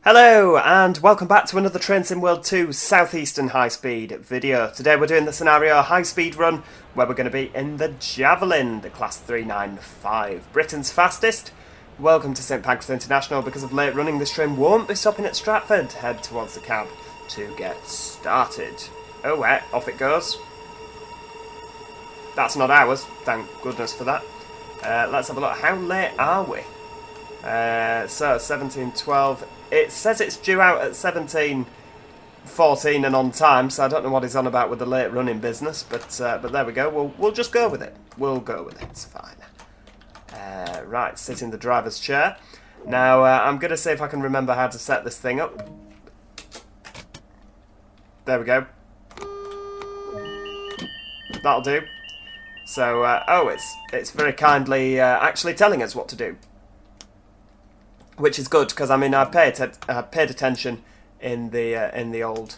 Hello and welcome back to another Train Sim World 2 Southeastern Highspeed video. Today we're doing the scenario Highspeed run where we're going to be in the Javelin, the Class 395, Britain's fastest. Welcome to St Pancras International. Because of late running, this train won't be stopping at Stratford. Head towards the cab to get started. Oh, off it goes. That's not ours, thank goodness for that. Let's have a look. How late are we? So 17:12. It says it's due out at 17:14 and on time, so I don't know what he's on about with the late running business, but there we go. We'll just go with it. We'll go with it. It's fine. Right, sit in the driver's chair. Now I'm going to see if I can remember how to set this thing up. There we go. That'll do. So it's very kindly actually telling us what to do, which is good because I mean I paid attention in the old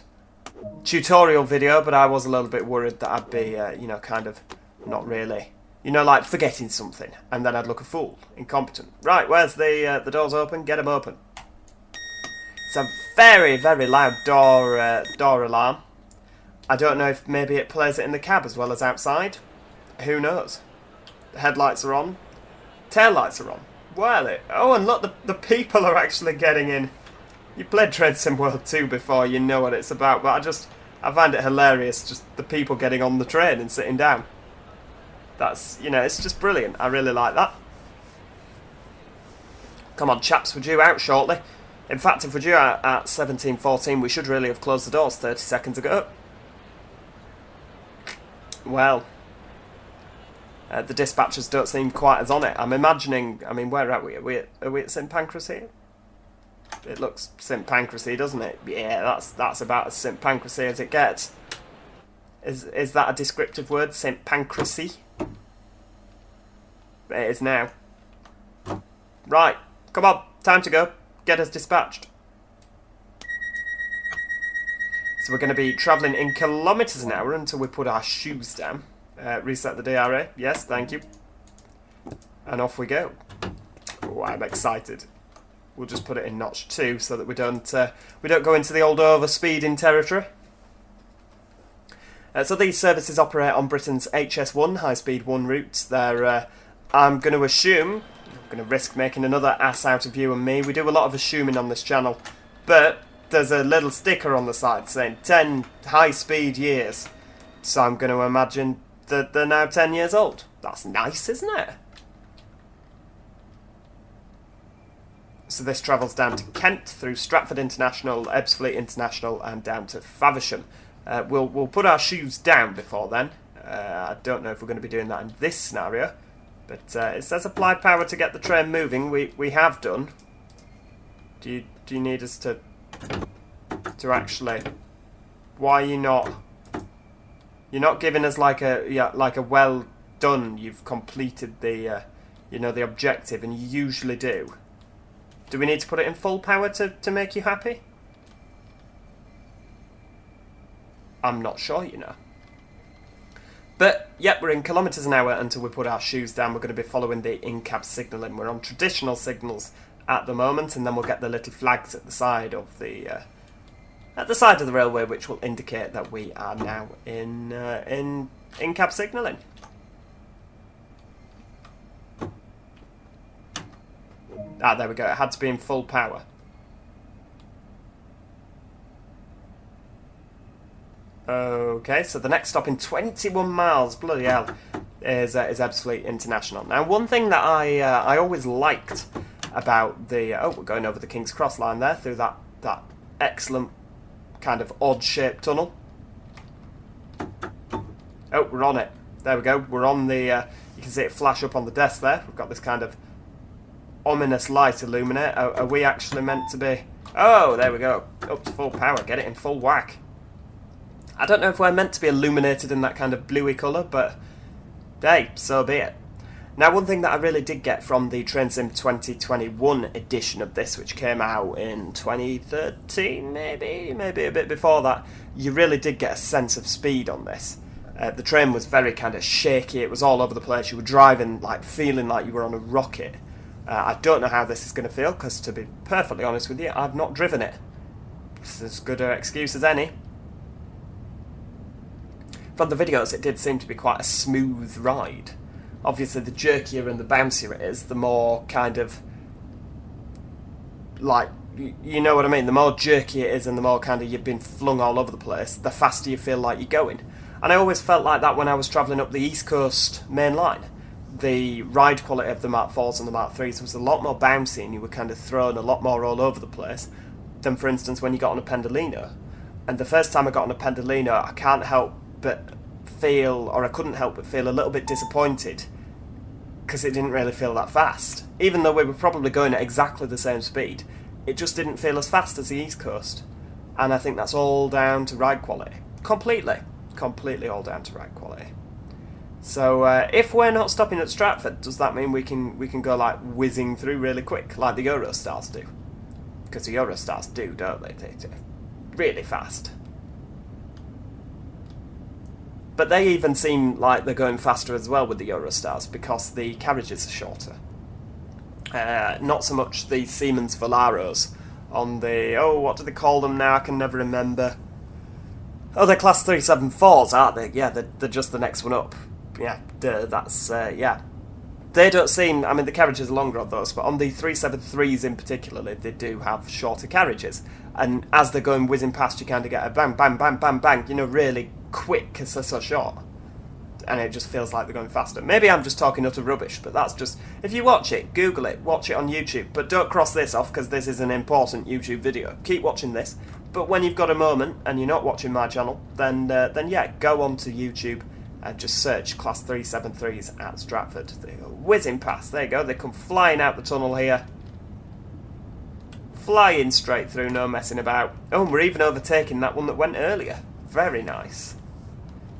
tutorial video, but I was a little bit worried that I'd be kind of not really, like forgetting something, and then I'd look a fool, incompetent. Right, where's the doors open? Get them open. It's a very, very loud door alarm. I don't know if maybe it plays it in the cab as well as outside. Who knows? The headlights are on. Taillights are on. Well, and look, the people are actually getting in. You played Train Sim World 2 before, you know what it's about, but I find it hilarious, just the people getting on the train and sitting down. That's, it's just brilliant. I really like that. Come on, chaps, we're due out shortly. In fact, if we're due out at 17:14, we should really have closed the doors 30 seconds ago. Well, the dispatchers don't seem quite as on it. I'm imagining, where are we? Are we at St Pancras here? It looks St Pancras-y, doesn't it? Yeah, that's about as St Pancras-y as it gets. Is that a descriptive word, St Pancras-y? It is now. Right, come on, time to go. Get us dispatched. So we're going to be travelling in kilometres an hour until we put our shoes down. Reset the DRA. Yes, thank you. And off we go. Oh, I'm excited. We'll just put it in notch 2 so that we don't go into the old overspeeding territory. So these services operate on Britain's HS1 High-Speed 1 routes. They're, I'm going to assume, I'm going to risk making another ass out of you and me. We do a lot of assuming on this channel, but there's a little sticker on the side saying 10 high-speed years. So I'm going to imagine that they're now 10 years old. That's nice, isn't it? So this travels down to Kent through Stratford International, Ebbsfleet International, and down to Faversham. We'll put our shoes down before then. I don't know if we're going to be doing that in this scenario, but it says apply power to get the train moving. We have done. Do you need us to actually? Why are you not? You're not giving us like a well done. You've completed the the objective, and you usually do. Do we need to put it in full power to make you happy? I'm not sure, But yep, we're in kilometres an hour until we put our shoes down. We're going to be following the in-cab signalling. We're on traditional signals at the moment, and then we'll get the little flags at the side of the railway, which will indicate that we are now in in-cab signalling. Ah, there we go. It had to be in full power. Okay, so the next stop in 21 miles, bloody hell, is Ebbsfleet International. Now, one thing that I always liked about the we're going over the King's Cross line there through that excellent kind of odd-shaped tunnel. Oh, we're on it. There we go. We're on the. You can see it flash up on the desk there. We've got this kind of ominous light illuminate. Are we actually meant to be? Oh, there we go. Up to full power. Get it in full whack. I don't know if we're meant to be illuminated in that kind of bluey colour, but hey, so be it. Now, one thing that I really did get from the Train Sim 2021 edition of this, which came out in 2013, maybe a bit before that, you really did get a sense of speed on this. The train was very kind of shaky. It was all over the place. You were driving, like, feeling like you were on a rocket. I don't know how this is going to feel, because to be perfectly honest with you, I've not driven it. It's as good an excuse as any. From the videos, it did seem to be quite a smooth ride. Obviously, the jerkier and the bouncier it is, the more kind of, like, you know what I mean? The more jerky it is and the more kind of you've been flung all over the place, the faster you feel like you're going. And I always felt like that when I was travelling up the East Coast main line. The ride quality of the Mark 4s and the Mark 3s was a lot more bouncy, and you were kind of thrown a lot more all over the place than, for instance, when you got on a Pendolino. And the first time I got on a Pendolino, I can't help but feel, or I couldn't help but feel a little bit disappointed, because it didn't really feel that fast. Even though we were probably going at exactly the same speed, it just didn't feel as fast as the East Coast. And I think that's all down to ride quality. Completely all down to ride quality. So if we're not stopping at Stratford, does that mean we can go like whizzing through really quick, like the Eurostars do? Because the Eurostars do, don't they? They're really fast. But they even seem like they're going faster as well with the Eurostars, because the carriages are shorter. Not so much the Siemens Volaros on the, what do they call them now? I can never remember. Oh, they're Class 374s, aren't they? Yeah, they're just the next one up. Yeah, that's, yeah. They don't seem, I mean, the carriages are longer on those, but on the 373s in particular, they do have shorter carriages. And as they're going whizzing past, you kind of get a bang, bang, bang, bang, bang, you know, really quick because they're so short. And it just feels like they're going faster. Maybe I'm just talking utter rubbish, but that's just... If you watch it, Google it, watch it on YouTube. But don't cross this off, because this is an important YouTube video. Keep watching this. But when you've got a moment, and you're not watching my channel, then yeah, go on to YouTube and just search Class 373s at Stratford. They go whizzing past. There you go. They come flying out the tunnel here. Flying straight through, no messing about. Oh, and we're even overtaking that one that went earlier. Very nice.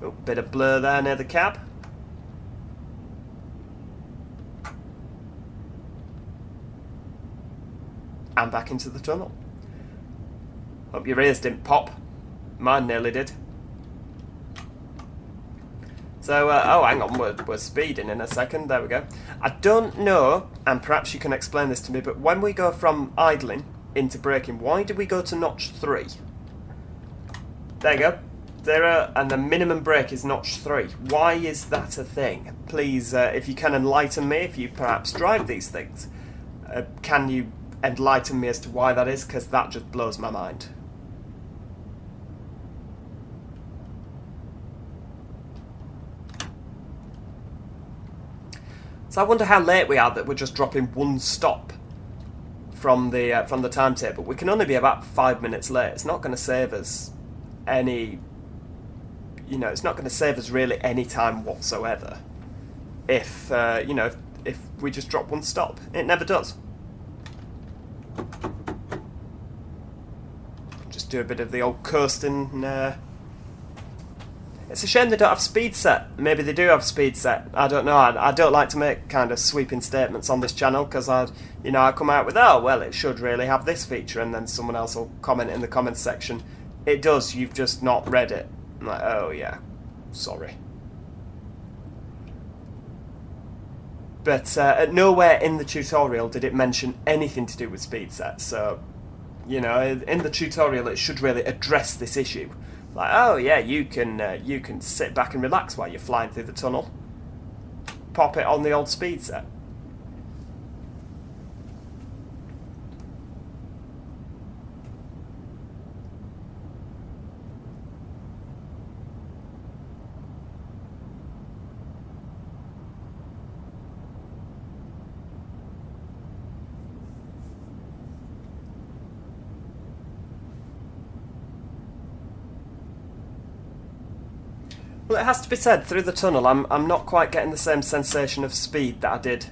Oh, bit of blur there near the cab. And back into the tunnel. Hope your ears didn't pop. Mine nearly did. So, oh, hang on, we're speeding in a second. There we go. I don't know, and perhaps you can explain this to me, but when we go from idling into braking, why do we go to notch 3? There you go. And the minimum brake is notch 3. Why is that a thing? Please, if you can enlighten me, if you perhaps drive these things, can you enlighten me as to why that is? Because that just blows my mind. So I wonder how late we are that we're just dropping one stop from the timetable. We can only be about 5 minutes late. It's not going to save us any... You know, it's not going to save us really any time whatsoever if, you know, if we just drop one stop. It never does. Just do a bit of the old coasting. It's a shame they don't have speed set. Maybe they do have speed set. I don't know. I don't like to make kind of sweeping statements on this channel, because I come out with, oh, well, it should really have this feature, and then someone else will comment in the comments section, it does, you've just not read it. I'm like, oh yeah, sorry. But at nowhere in the tutorial did it mention anything to do with speed set, so, you know, in the tutorial it should really address this issue. Like, oh yeah, you can sit back and relax while you're flying through the tunnel. Pop it on the old speed set. Well, it has to be said, through the tunnel, I'm not quite getting the same sensation of speed that I did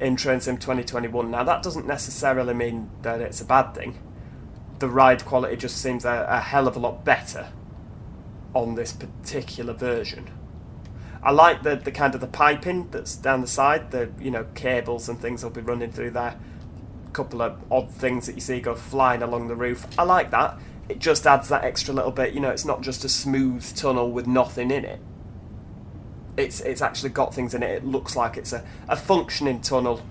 in Train Sim 2021. Now, that doesn't necessarily mean that it's a bad thing. The ride quality just seems a hell of a lot better on this particular version. I like the kind of the piping that's down the side, the, you know, cables and things will be running through there. A couple of odd things that you see go flying along the roof. I like that. It just adds that extra little bit, you know, it's not just a smooth tunnel with nothing in it. It's actually got things in it. It looks like it's a functioning tunnel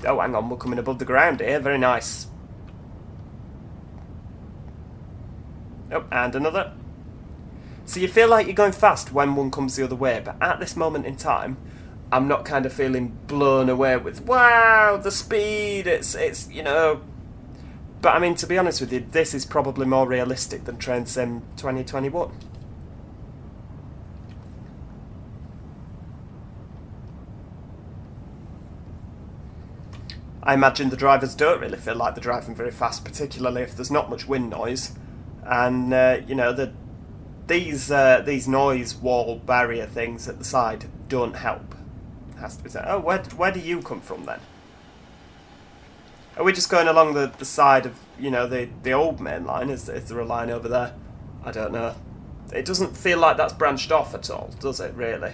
Oh, hang on, we're coming above the ground here. Very nice. Oh, and another. So you feel like you're going fast when one comes the other way, but at this moment in time, I'm not kind of feeling blown away with, wow, the speed, it's you know... But I mean, to be honest with you, this is probably more realistic than Train Sim 2021. I imagine the drivers don't really feel like they're driving very fast, particularly if there's not much wind noise. And, you know, these noise wall barrier things at the side don't help. It has to be said. Oh, where do you come from then? Are we just going along the side of, you know, the old main line? Is there a line over there? I don't know. It doesn't feel like that's branched off at all, does it, really?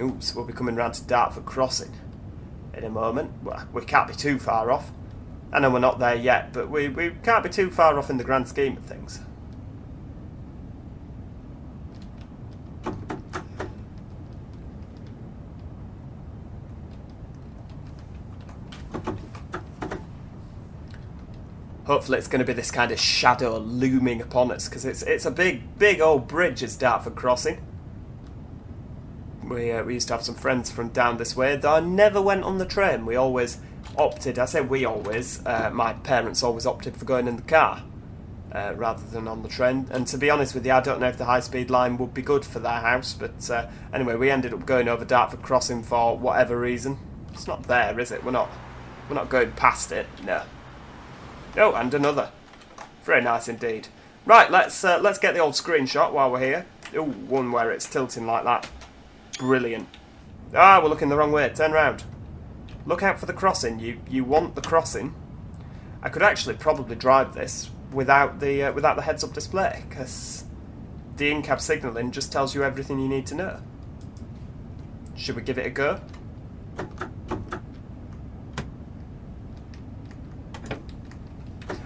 Oops, we'll be coming round to Dartford Crossing in a moment. Well, we can't be too far off. I know we're not there yet, but we can't be too far off in the grand scheme of things. Hopefully it's going to be this kind of shadow looming upon us, because it's a big old bridge, is Dartford Crossing. We used to have some friends from down this way, though I never went on the train. We always opted, I say we always, my parents always opted for going in the car rather than on the train. And to be honest with you, I don't know if the high-speed line would be good for their house, but anyway, we ended up going over Dartford Crossing for whatever reason. It's not there, is it? We're not going past it, no. Oh, and another. Very nice indeed. Right, let's get the old screenshot while we're here. Oh, one where it's tilting like that. Brilliant. Ah, we're looking the wrong way. Turn round. Look out for the crossing. You want the crossing. I could actually probably drive this without the heads-up display, because the in-cab signalling just tells you everything you need to know. Should we give it a go?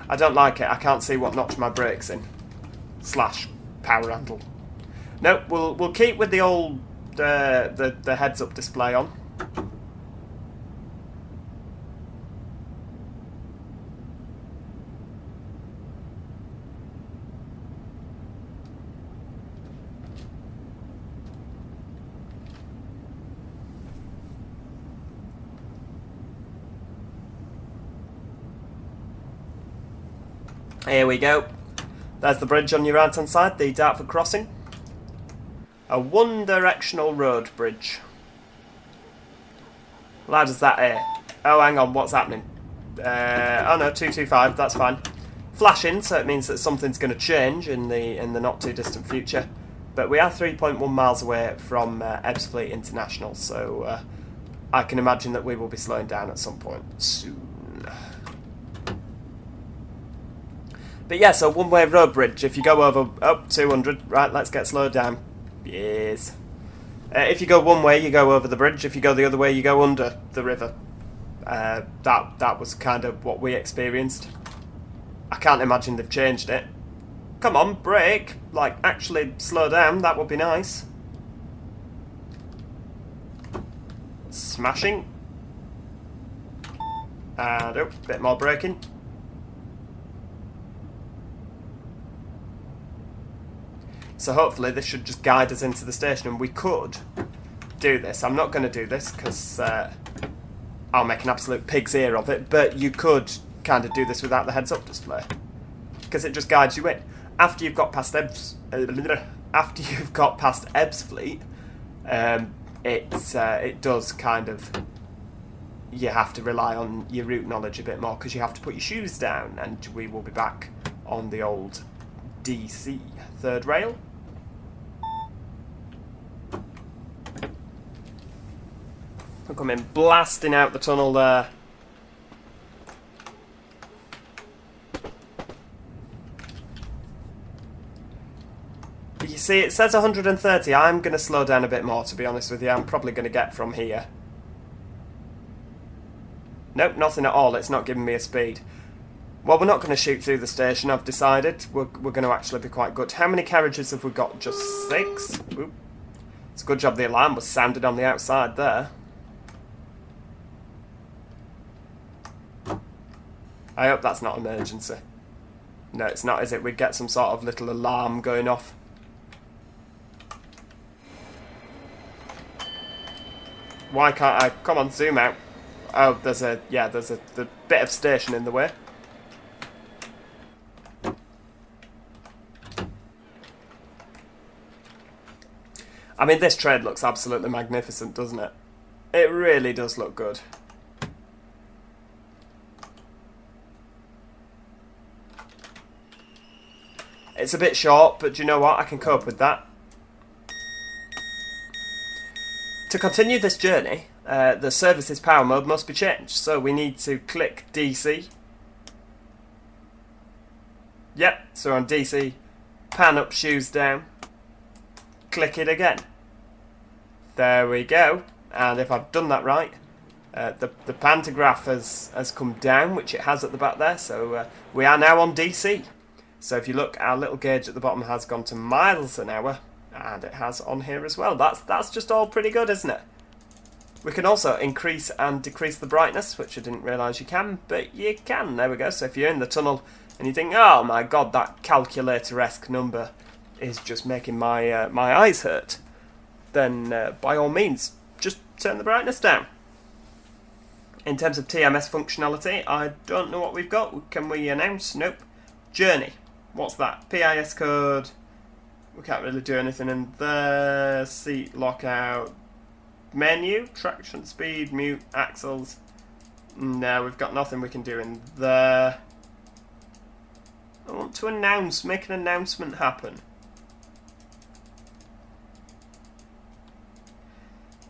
I don't like it. I can't see what notch my brakes in. / power handle. No, we'll keep with the old the heads-up display on. Here we go. There's the bridge on your right-hand side, the Dartford Crossing. A one-directional road bridge. Well, how does that air? Oh, hang on, what's happening? Oh no, 225, that's fine. Flashing, so it means that something's going to change in the not-too-distant future. But we are 3.1 miles away from Ebbsfleet International, so I can imagine that we will be slowing down at some point soon. But yeah, so one-way road bridge. If you go over... Oh, 200. Right, let's get slowed down. Yes. If you go one way, you go over the bridge. If you go the other way, you go under the river. That was kind of what we experienced. I can't imagine they've changed it. Come on, brake. Like, actually slow down. That would be nice. Smashing. And, oh, bit more braking. So hopefully this should just guide us into the station, and we could do this. I'm not going to do this because I'll make an absolute pig's ear of it, but you could kind of do this without the heads-up display, because it just guides you in. After you've got past Ebbsfleet, it does kind of... You have to rely on your route knowledge a bit more, because you have to put your shoes down, and we will be back on the old DC third rail. We're coming blasting out the tunnel there. You see, it says 130. I'm going to slow down a bit more, to be honest with you. I'm probably going to get from here. Nope, nothing at all. It's not giving me a speed. Well, we're not going to shoot through the station, I've decided. We're going to actually be quite good. How many carriages have we got? Just 6? Oop. It's a good job the alarm was sounded on the outside there. I hope that's not emergency. No, it's not, is it? We'd get some sort of little alarm going off. Why can't I? Come on, zoom out. Oh, there's a the bit of station in the way. I mean, this trade looks absolutely magnificent, doesn't it? It really does look good. It's a bit short, but do you know what? I can cope with that. To continue this journey, the service's power mode must be changed. So we need to click DC. Yep, so on DC, pan up, shoes down. Click it again. There we go. And if I've done that right, the pantograph has come down, which it has at the back there. So we are now on DC. So if you look, our little gauge at the bottom has gone to miles an hour, and it has on here as well. That's just all pretty good, isn't it? We can also increase and decrease the brightness, which I didn't realise you can, but you can. There we go. So if you're in the tunnel and you think, oh my god, that calculator-esque number is just making my my eyes hurt, then by all means, just turn the brightness down. In terms of TMS functionality, I don't know what we've got. Can we announce? Nope. Journey. What's that? PIS code. We can't really do anything in there. Seat lockout. Menu. Traction speed. Mute. Axles. No, we've got nothing we can do in there. I want to announce. Make an announcement happen.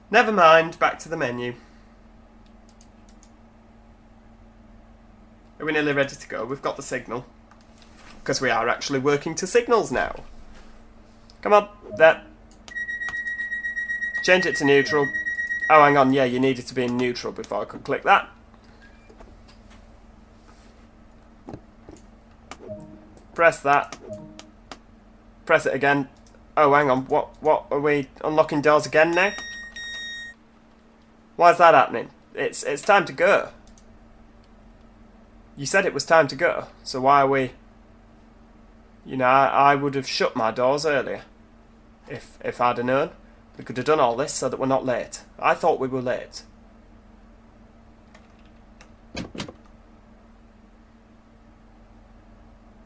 Never mind. Back to the menu. Are we nearly ready to go? We've got the signal. Because we are actually working to signals now. Come on, there. Change it to neutral. Oh, hang on, yeah, you needed to be in neutral before I could click that. Press that. Press it again. Oh, hang on, what are we unlocking doors again now? Why is that happening? It's time to go. You said it was time to go, so why are we... You know, I would have shut my doors earlier. If I'd have known. We could have done all this so that we're not late. I thought we were late.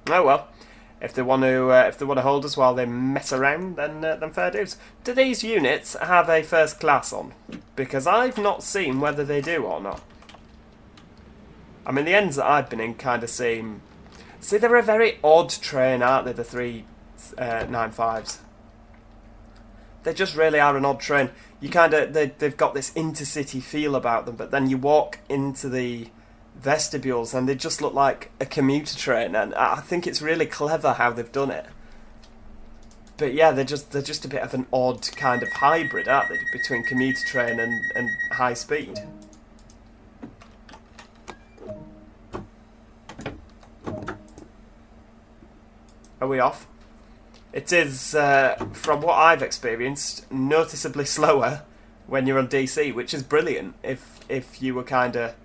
Oh well. If they want to hold us while they mess around, then fair dues. Do these units have a first class on? Because I've not seen whether they do or not. I mean, the ends that I've been in kind of seem... See, they're a very odd train, aren't they, the 395s? They just really are an odd train. You kind of... They've got this intercity feel about them, but then you walk into the vestibules and they just look like a commuter train, and I think it's really clever how they've done it. But yeah, they're just a bit of an odd kind of hybrid, aren't they, between commuter train and high speed. Are we off? It is, from what I've experienced, noticeably slower when you're on DC, which is brilliant. If you were kind of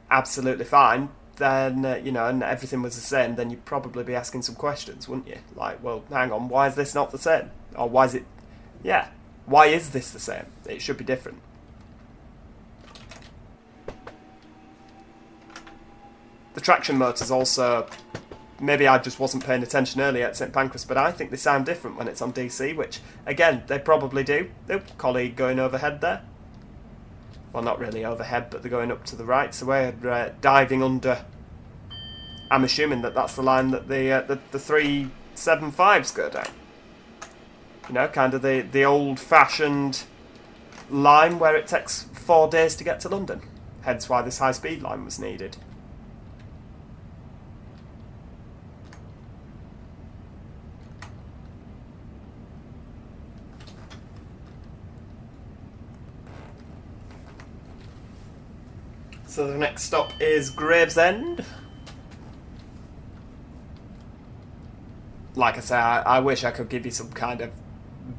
absolutely fine, then, you know, and everything was the same, then you'd probably be asking some questions, wouldn't you? Like, well, hang on, why is this not the same? Or why is it... Yeah, why is this the same? It should be different. The traction motors also... Maybe I just wasn't paying attention earlier at St Pancras, but I think they sound different when it's on DC, which, again, they probably do. Oh, colleague going overhead there. Well, not really overhead, but they're going up to the right, so we're diving under... I'm assuming that that's the line that the 375s go down. You know, kind of the old-fashioned line where it takes 4 days to get to London. Hence why this high-speed line was needed. So the next stop is Gravesend. Like I say, I wish I could give you some kind of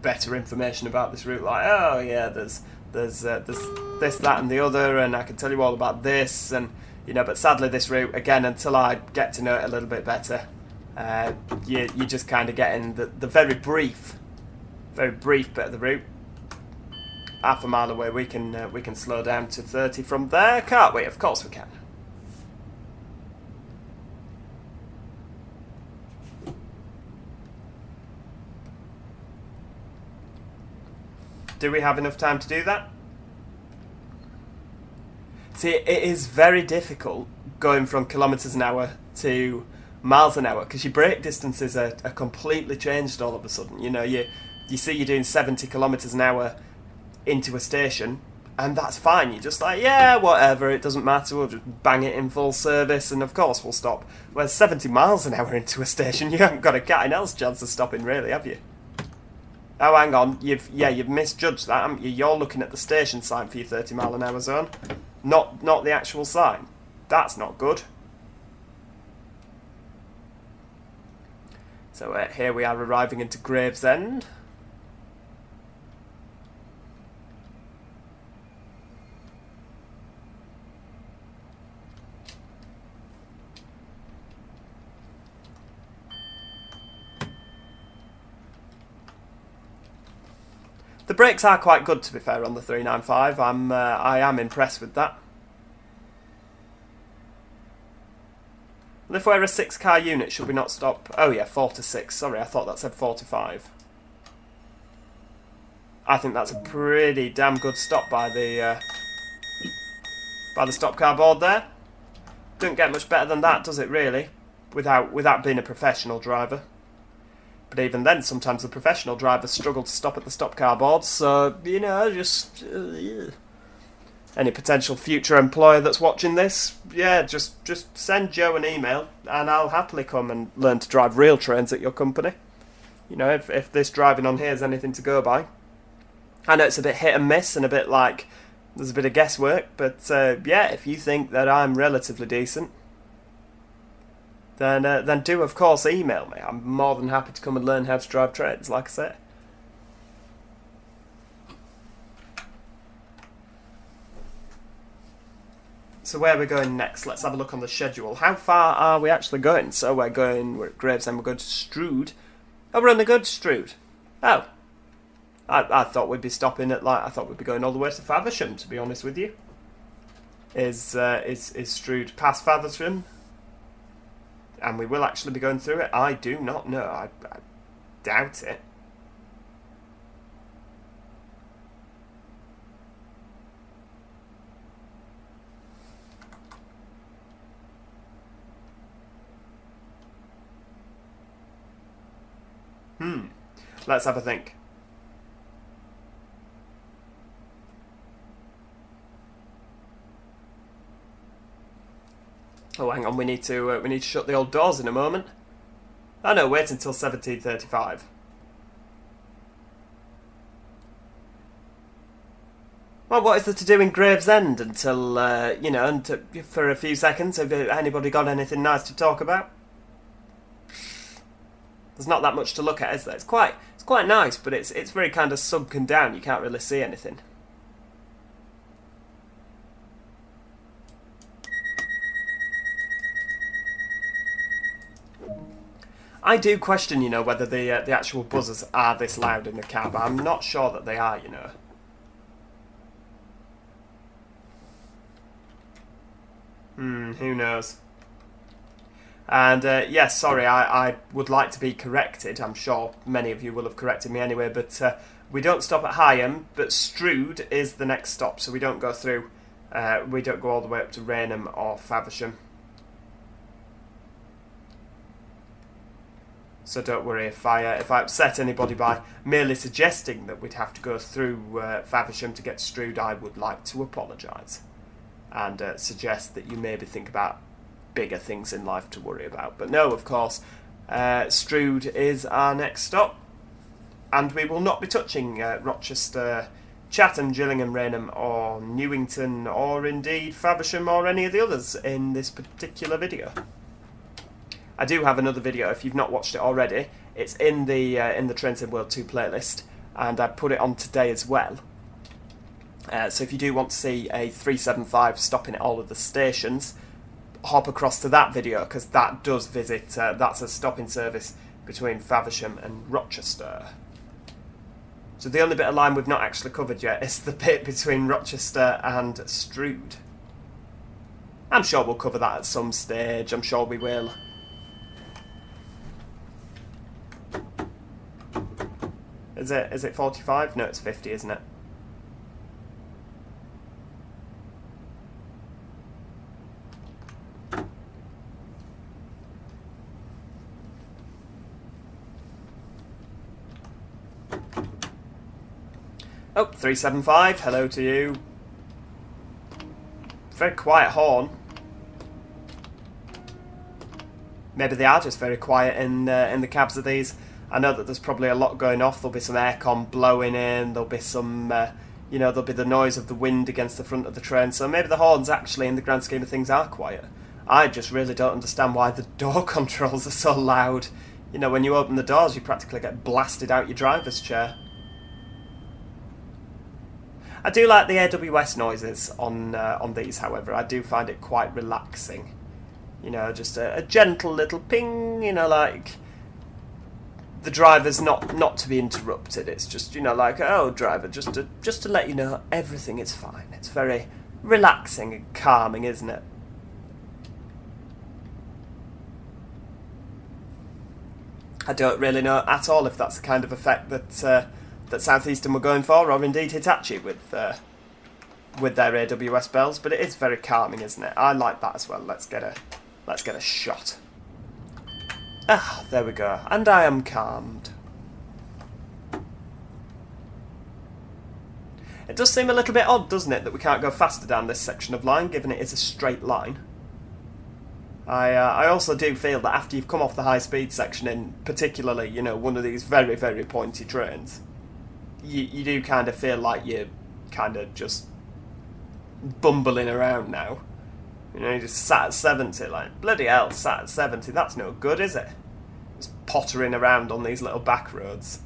better information about this route. Like, oh yeah, there's this, that, and the other, and I can tell you all about this. And You know, but sadly this route, again, until I get to know it a little bit better, you just kind of get in the very brief bit of the route. Half a mile away, we can slow down to 30 from there, can't we? Of course we can. Do we have enough time to do that? See, it is very difficult going from kilometres an hour to miles an hour because your brake distances are completely changed all of a sudden. You know, you see you're doing 70 kilometres an hour into a station, and that's fine. You're just like, yeah, whatever, it doesn't matter, we'll just bang it in full service, and of course we'll stop. Whereas 70 miles an hour into a station, you haven't got a cat in hell's chance of stopping, really, have you? Oh, hang on, you've misjudged that, haven't you? You're looking at the station sign for your 30 mile an hour zone, not the actual sign. That's not good. So here we are arriving into Gravesend. The brakes are quite good, to be fair, on the 395. I am impressed with that. Well, if we're a 6-car unit, should we not stop? Oh yeah, 46. Sorry, I thought that said 45. I think that's a pretty damn good stop by the stop car board there. Don't get much better than that, does it? Really, without being a professional driver. But even then, sometimes the professional drivers struggle to stop at the stop car board. So you know, just any potential future employer that's watching this, yeah, just send Joe an email, and I'll happily come and learn to drive real trains at your company. You know, if this driving on here is anything to go by. I know it's a bit hit and miss and a bit like there's a bit of guesswork, but yeah, if you think that I'm relatively decent, then do of course email me. I'm more than happy to come and learn how to drive trains, like I say. So where are we going next? Let's have a look on the schedule. How far are we actually going? So we're at Gravesend, we're going to Strood. Oh, we're on the go to Strood. Oh. I thought we'd be stopping at, I thought we'd be going all the way to Faversham, to be honest with you. Is Strood past Faversham? And we will actually be going through it? I do not know. I doubt it. Let's have a think. Oh, hang on. We need to shut the old doors in a moment. Oh no, wait until 1735. Well, what is there to do in Gravesend until you know, for a few seconds? Have anybody got anything nice to talk about? There's not that much to look at, is there? It's quite nice, but it's very kind of sunken down. You can't really see anything. I do question, you know, whether the actual buzzers are this loud in the cab. I'm not sure that they are, you know. Who knows? And yes, sorry, I would like to be corrected. I'm sure many of you will have corrected me anyway, but we don't stop at Higham, but Strood is the next stop, so we don't go through, we don't go all the way up to Rainham or Faversham. So don't worry if I upset anybody by merely suggesting that we'd have to go through Faversham to get to Strood. I would like to apologise and suggest that you maybe think about bigger things in life to worry about. But no, of course, Strood is our next stop, and we will not be touching Rochester, Chatham, Gillingham, Rainham or Newington or indeed Faversham or any of the others in this particular video. I do have another video, if you've not watched it already. It's in the Trains in World 2 playlist, and I put it on today as well. So if you do want to see a 375 stopping at all of the stations, hop across to that video, because that does visit, that's a stopping service between Faversham and Rochester. So the only bit of line we've not actually covered yet is the bit between Rochester and Strood. I'm sure we'll cover that at some stage, I'm sure we will. Is it 45? No, it's 50, isn't it? Oh, 375, hello to you. Very quiet horn. Maybe they are just very quiet in the cabs of these. I know that there's probably a lot going off. There'll be some aircon blowing in. There'll be some, there'll be the noise of the wind against the front of the train. So maybe the horns actually, in the grand scheme of things, are quiet. I just really don't understand why the door controls are so loud. You know, when you open the doors, you practically get blasted out your driver's chair. I do like the AWS noises on these, however. I do find it quite relaxing. You know, just a gentle little ping, you know, like the driver's not to be interrupted. It's just, you know, like, oh, driver, just to let you know everything is fine. It's very relaxing and calming, isn't it? I don't really know at all if that's the kind of effect that Southeastern were going for, or indeed Hitachi with their AWS bells, but it is very calming, isn't it? I like that as well. Let's get a shot. Ah, there we go. And I am calmed. It does seem a little bit odd, doesn't it, that we can't go faster down this section of line, given it is a straight line. I also do feel that after you've come off the high-speed section in, particularly, you know, one of these very, very pointy trains, you do kind of feel like you're kind of just bumbling around now. You know, you just sat at 70, like, bloody hell, sat at 70, that's no good, is it? Just pottering around on these little back roads.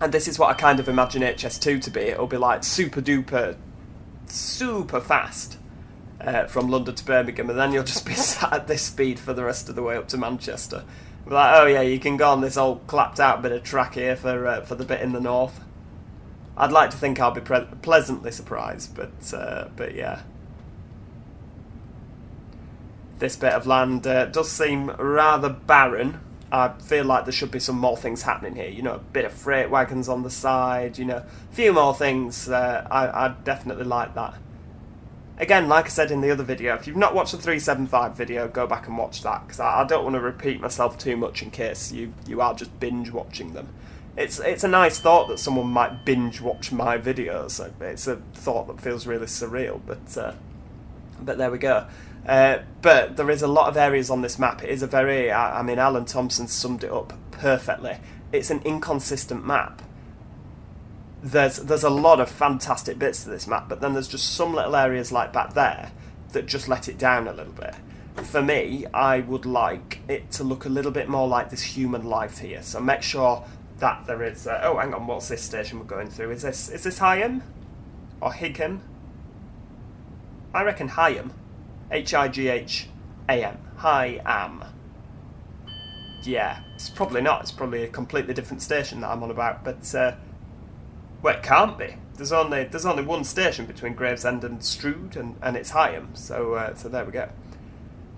And this is what I kind of imagine HS2 to be. It'll be like super duper, super fast from London to Birmingham, and then you'll just be sat at this speed for the rest of the way up to Manchester. We're like, oh yeah, you can go on this old clapped out bit of track here for the bit in the north. I'd like to think I'll be pleasantly surprised, but yeah. This bit of land does seem rather barren. I feel like there should be some more things happening here. You know, a bit of freight wagons on the side, you know, a few more things. I'd definitely like that. Again, like I said in the other video, if you've not watched the 375 video, go back and watch that, because I don't want to repeat myself too much in case you are just binge watching them. It's a nice thought that someone might binge watch my videos. It's a thought that feels really surreal, but there we go. But there is a lot of areas on this map. It is a very, I mean, Alan Thompson summed it up perfectly. It's an inconsistent map. There's a lot of fantastic bits to this map, but then there's just some little areas like back there that just let it down a little bit. For me, I would like it to look a little bit more like this human life here. So make sure that there is... oh, hang on, what's this station we're going through? Is this Higham? Or Higham? I reckon Higham. Higham. Higham. Yeah, it's probably not. It's probably a completely different station that I'm on about, but... well, it can't be. There's only one station between Gravesend and Strood, and it's Higham. So there we go.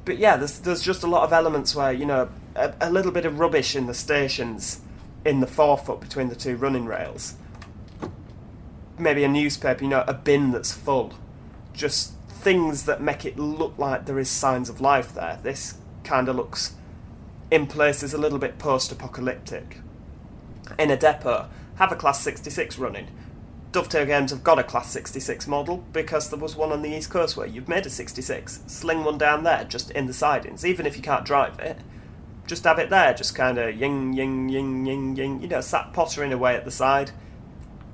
But yeah, there's just a lot of elements where, you know, a little bit of rubbish in the stations in the forefoot between the two running rails. Maybe a newspaper, you know, a bin that's full. Just things that make it look like there is signs of life there. This kind of looks, in places, a little bit post-apocalyptic. In a depot, have a Class 66 running. Dovetail Games have got a Class 66 model because there was one on the East Coast where you've made a 66. Sling one down there, just in the sidings. Even if you can't drive it, just have it there, just kind of ying, ying, ying, ying, ying. You know, sat pottering away at the side.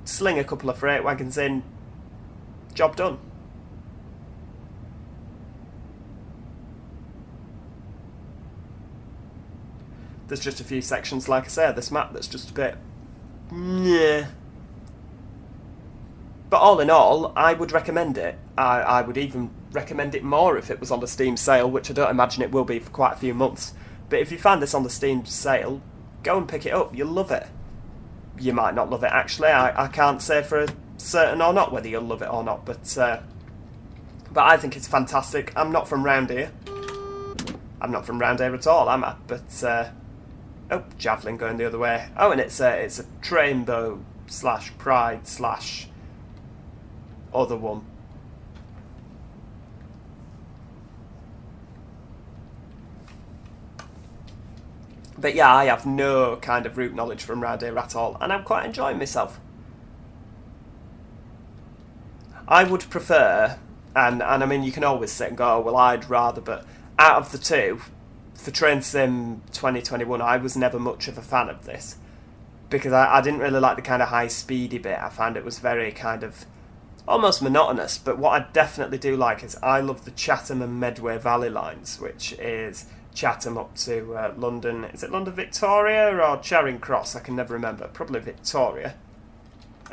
Sling a couple of freight wagons in. Job done. There's just a few sections, like I said, this map that's just a bit... yeah. But all in all, I would recommend it. I would even recommend it more if it was on the Steam sale, which I don't imagine it will be for quite a few months. But if you find this on the Steam sale, go and pick it up. You'll love it. You might not love it, actually. I can't say for certain or not whether you'll love it or not, but I think it's fantastic. I'm not from round here. I'm not from round here at all, am I? But, oh, Javelin going the other way. Oh, and it's a Trainbow / Pride / other one. But yeah, I have no kind of route knowledge from round here at all, and I'm quite enjoying myself. I would prefer, and I mean, you can always sit and go, oh, well, I'd rather, but out of the two, for Train Sim 2021, I was never much of a fan of this, because I didn't really like the kind of high-speedy bit. I found it was very kind of almost monotonous, but what I definitely do like is I love the Chatham and Medway Valley lines, which is Chatham up to London. Is it London Victoria or Charing Cross? I can never remember. Probably Victoria.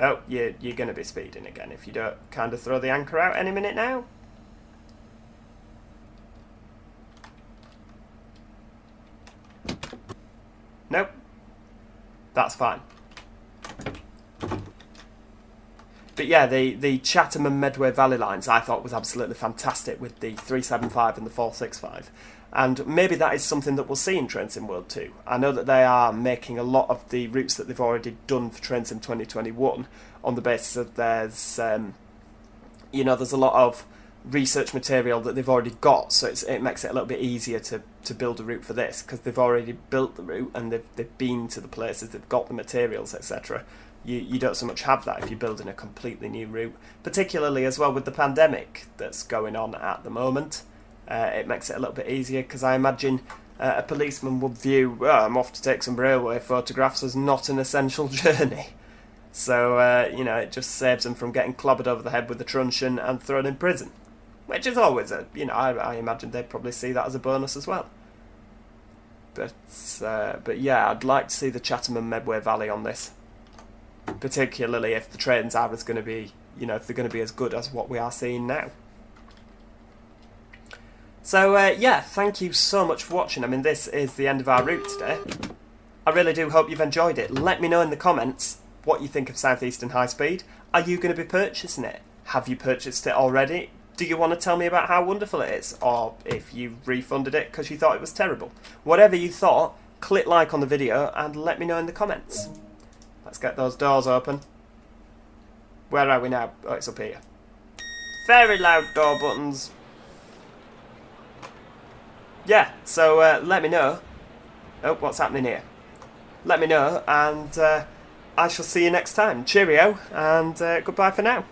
Oh, you're going to be speeding again if you don't kind of throw the anchor out any minute now. Nope. That's fine. But yeah, the Chatham and Medway Valley lines I thought was absolutely fantastic with the 375 and the 465. And maybe that is something that we'll see in Train Sim World 2. I know that they are making a lot of the routes that they've already done for Train Sim 2021 on the basis of there's a lot of research material that they've already got, so it makes it a little bit easier to build a route for this, because they've already built the route and they've been to the places, they've got the materials, etc. You don't so much have that if you're building a completely new route, particularly as well with the pandemic that's going on at the moment. It makes it a little bit easier, because I imagine a policeman would view, well, I'm off to take some railway photographs, as not an essential journey. So, it just saves them from getting clobbered over the head with a truncheon and thrown in prison. Which is always I imagine they'd probably see that as a bonus as well. But yeah, I'd like to see the Chatham and Medway Valley on this. Particularly if the trains are going to be, if they're going to be as good as what we are seeing now. So, yeah, thank you so much for watching. I mean, this is the end of our route today. I really do hope you've enjoyed it. Let me know in the comments what you think of Southeastern Highspeed. Are you going to be purchasing it? Have you purchased it already? Do you want to tell me about how wonderful it is? Or if you refunded it because you thought it was terrible? Whatever you thought, click like on the video and let me know in the comments. Let's get those doors open. Where are we now? Oh, it's up here. Very loud door buttons. Yeah, so let me know. Oh, what's happening here? Let me know, and I shall see you next time. Cheerio, and goodbye for now.